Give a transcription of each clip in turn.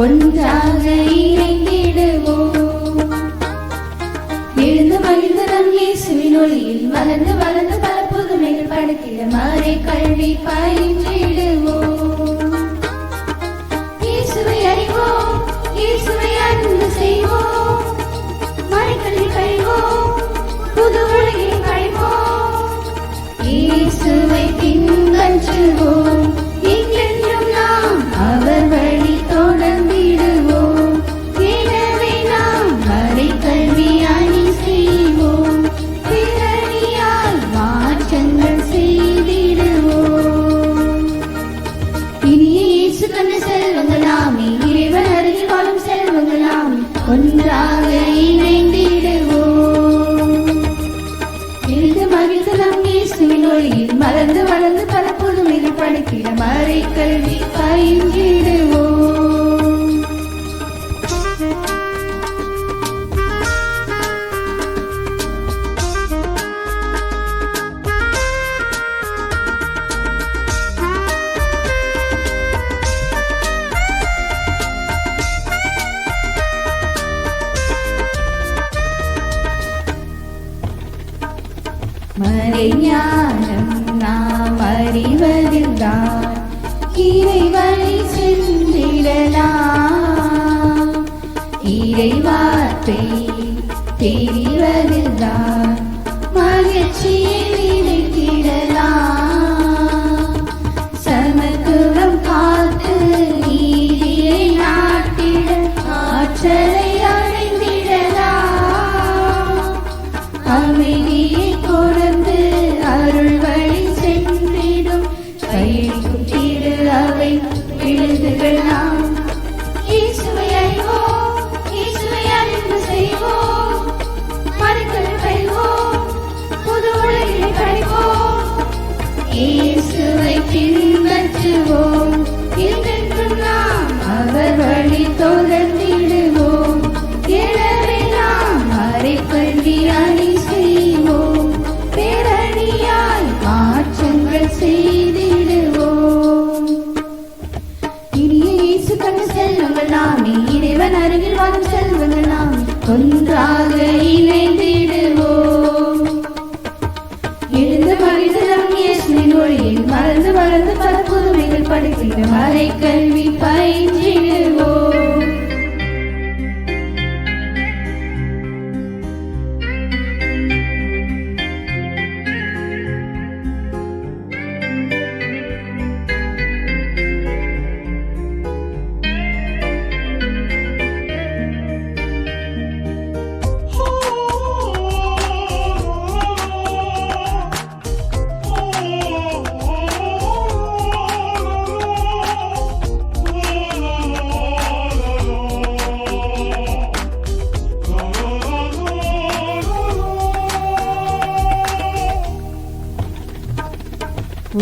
ஒன்றாக இணைந்திடுவோம். எழுந்து மகிழ்ந்து நம் இயேசுவின் ஒளியில் வளர்ந்து வளர்ந்து பல புதுமைகள் படைத்திட மாறி கல்வி பயின்றிடுவோம். இயேசுவை அறிவோம், இயேசுவை அன்பு செய்வோம், மறைக்கல்வி பயில்வோம், புது உலகில் படைப்போம். இயேசுவை பின்பற்றுவோம், எங்கென்றும் நாம் அவர் வழி தொடர்ந்திடுவோம். எனவே நாம் மறைக்கல்வி அணி செய்வோம், பிறனியால் மாற்றங்கள் செய்திடுவோம். இனிய இயேசு கண்ட செல்வங்கள் நாமே, இறைவன் அருகில் வாழும் செல்வங்கள் நாமே, ஒன்றாக இணைந்திடுவோம். எழுந்து மகிழ்ந்து நம் இயேசுவின் ஒளியில் மலர்ந்து வளர்ந்து பல புதுமைகள் படைத்திட மறைக்கல்வி பயின்றிடுவோம். மறைஞானம் நாம் அறிவதில்தான் இறை வழி சென்றிடலாம். இறை வார்த்தை தெரிவதில்தான் மகிழ்ச்சியை விதைத்திடலாம். சமத்துவம் காத்து நீதியை நாட்டிட ஆற்றலை அடைந்திடலாம். அமைதியை தொடர்ந்து அருள் வழி சென்றிடும் கையளிக்கும் திரு அவை விழுதுகள் நாம். இயேசுவை அறிவோம், இயேசுவை அன்பு செய்வோம், மறைக்கல்வி பயில்வோம், புது உலகினை படைப்போம். இயேசுவை பின்பற்றுவோம், என்றென்றும் நாம் அவர் வழி தொடர்ந்திடுவோம். எனவே நாம் மறைக்கல்வி அணி செய்வோம், பேரணியாய் மாற்றங்கள் செய்திடுவோம். இனிய இயேசு கண்ட செல்வங்கள் நாமே, இறைவன் அருகில் வாழும் செல்வங்கள் நாமே, ஒன்றாக இணைந்திடுவோம். எழுந்து மகிழ்ந்து நம் இயேசுவின் ஒளியில் மலர்ந்து வளர்ந்து பல புதுமைகள் படைத்திட மறைக்கல்வி பயின்றிடுவோம்.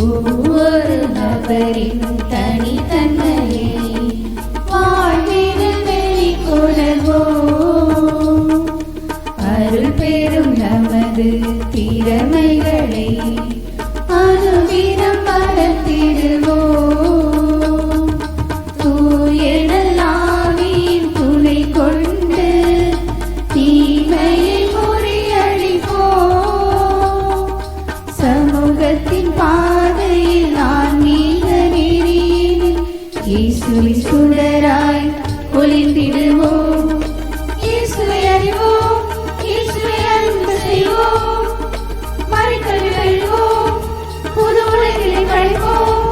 ஒவ்வொரு நபரின் தனித்தன்மையை வாழ்வில் வெளிக்கொணர்வோம். அருள் பெறும் நமது திறமைகளை அனுதினம் வளர்த்திடுவோம். தூய நல்லாவின் துணை கொண்டு தீமையை முறியடிப்போம். சமூகத்தின் பாதையில் ஆன்மீக நெறியில் இயேசுவின் சுடராய் ஒளிந்திடுவோம். இயேசுவை அறிவோம், இயேசுவை அன்பு செய்வோம், மறைக்கல்வி பயில்வோம், புது உலகினை படைப்போம்.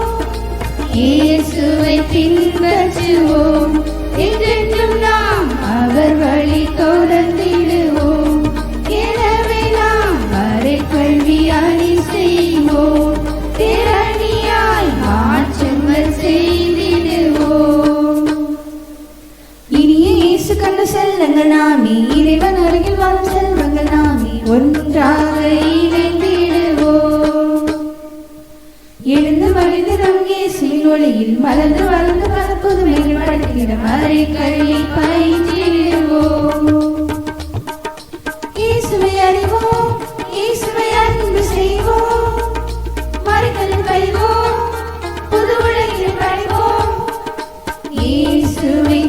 இயேசுவை பின்பற்றுவோம், என்றென்றும் நாம் அவர் வழி தொடர்ந்திடுவோம். எனவே நாம் மறைக்கல்வி அணி செய்வோம், திறனியாய் மாற்றங்கள் செய்திடுவோம். இனிய இயேசு கண்ட செல்வங்கள் நாமே, இறைவன் அருகில் வாழும் செல்வங்கள் நாமே, ஒன்றாக இணைந்திடுவோம். எழுந்து மகிழ்ந்து நம் இயேசுவின் ஒளியில் மலர்ந்து வளர்ந்து பல புதுமைகள் படைத்திட மறைக்கல்வி பயின்றிடுவோம். இயேசுவை அறிவோம், இயேசுவை அன்பு செய்வோம், மறைக்கல்வி பயில்வோம், புது உலகினை படைப்போம். இயேசுவை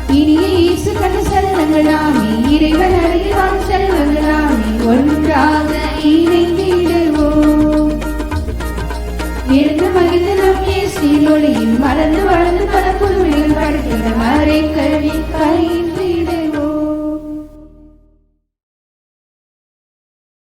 இனிய இயேசு கண்ட செல்வங்களாமே, இறைவன் அருகில் வாழும் செல்வங்களாமே, ஒன்றாக இணைந்திடுவோம். எழுந்து மகிழ்ந்து நம் இயேசுவின் ஒளியில் மலர்ந்து வளர்ந்து பல புதுமைகள் படைத்திட